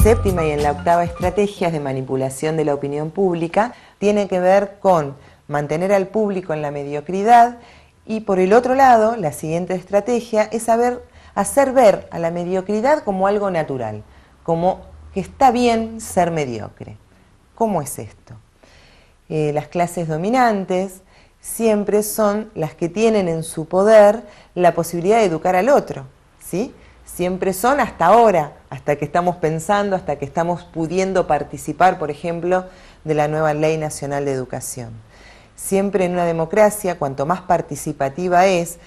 séptima y en la octava estrategias de manipulación de la opinión pública tiene que ver con mantener al público en la mediocridad y por el otro lado, la siguiente estrategia es hacer ver a la mediocridad como algo natural, como que está bien ser mediocre. ¿Cómo es esto? Las clases dominantes siempre son las que tienen en su poder la posibilidad de educar al otro, ¿sí? Siempre son hasta ahora, hasta que estamos pensando, hasta que estamos pudiendo participar, por ejemplo, de la nueva Ley Nacional de Educación. Siempre en una democracia, cuanto más participativa es,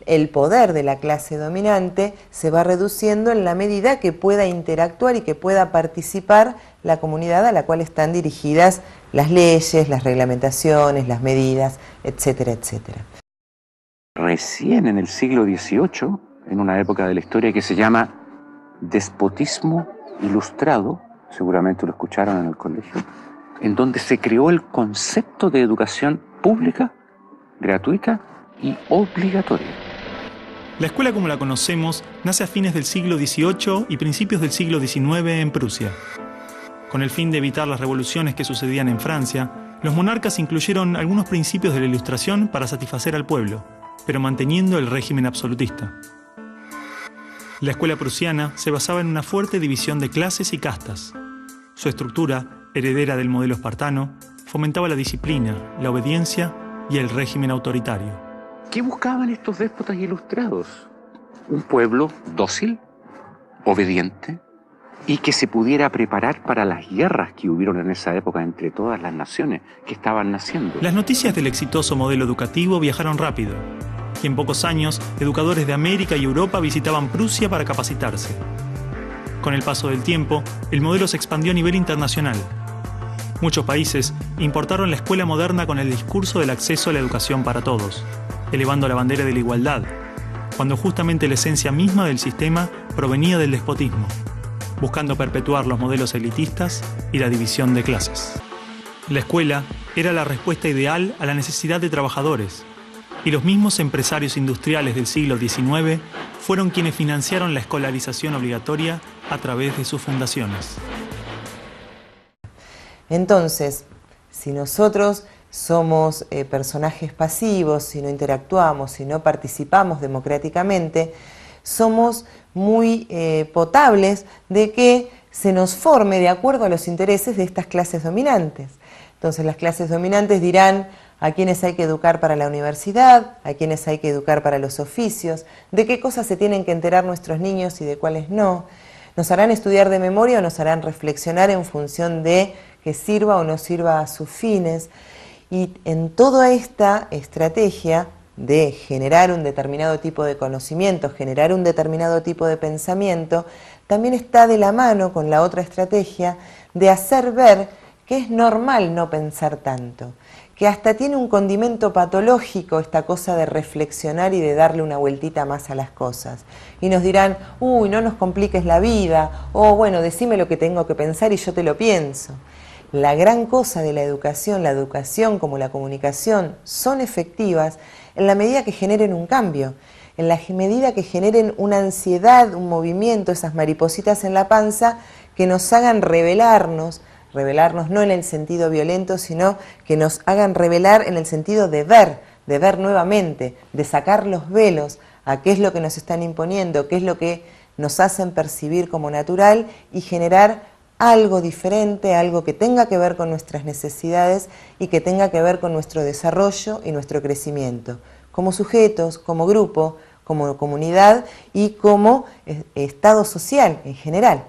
el poder de la clase dominante se va reduciendo en la medida que pueda interactuar y que pueda participar la comunidad a la cual están dirigidas las leyes, las reglamentaciones, las medidas, etcétera, etcétera. Recién en el siglo XVIII, en una época de la historia que se llama despotismo ilustrado, seguramente lo escucharon en el colegio, en donde se creó el concepto de educación pública, gratuita y obligatoria. La escuela como la conocemos nace a fines del siglo XVIII y principios del siglo XIX en Prusia. Con el fin de evitar las revoluciones que sucedían en Francia, los monarcas incluyeron algunos principios de la Ilustración para satisfacer al pueblo, pero manteniendo el régimen absolutista. La escuela prusiana se basaba en una fuerte división de clases y castas. Su estructura, heredera del modelo espartano, fomentaba la disciplina, la obediencia y el régimen autoritario. ¿Qué buscaban estos déspotas ilustrados? Un pueblo dócil, obediente, y que se pudiera preparar para las guerras que hubieron en esa época entre todas las naciones que estaban naciendo. Las noticias del exitoso modelo educativo viajaron rápido, y en pocos años, educadores de América y Europa visitaban Prusia para capacitarse. Con el paso del tiempo, el modelo se expandió a nivel internacional. Muchos países importaron la escuela moderna con el discurso del acceso a la educación para todos, elevando la bandera de la igualdad, cuando justamente la esencia misma del sistema provenía del despotismo, buscando perpetuar los modelos elitistas y la división de clases. La escuela era la respuesta ideal a la necesidad de trabajadores, y los mismos empresarios industriales del siglo XIX fueron quienes financiaron la escolarización obligatoria a través de sus fundaciones. Entonces, si nosotros somos personajes pasivos, si no interactuamos, si no participamos democráticamente, somos muy potables de que se nos forme de acuerdo a los intereses de estas clases dominantes. Entonces las clases dominantes dirán a quienes hay que educar para la universidad, a quienes hay que educar para los oficios, de qué cosas se tienen que enterar nuestros niños y de cuáles no. Nos harán estudiar de memoria o nos harán reflexionar en función de que sirva o no sirva a sus fines. Y en toda esta estrategia de generar un determinado tipo de conocimiento, generar un determinado tipo de pensamiento, también está de la mano con la otra estrategia de hacer ver que es normal no pensar tanto, que hasta tiene un condimento patológico esta cosa de reflexionar y de darle una vueltita más a las cosas. Y nos dirán, uy, no nos compliques la vida, o bueno, decime lo que tengo que pensar y yo te lo pienso. La gran cosa de la educación como la comunicación, son efectivas en la medida que generen un cambio, en la medida que generen una ansiedad, un movimiento, esas maripositas en la panza que nos hagan revelarnos no en el sentido violento, sino que nos hagan revelar en el sentido de ver nuevamente, de sacar los velos a qué es lo que nos están imponiendo, qué es lo que nos hacen percibir como natural y generar algo diferente, algo que tenga que ver con nuestras necesidades y que tenga que ver con nuestro desarrollo y nuestro crecimiento, como sujetos, como grupo, como comunidad y como estado social en general.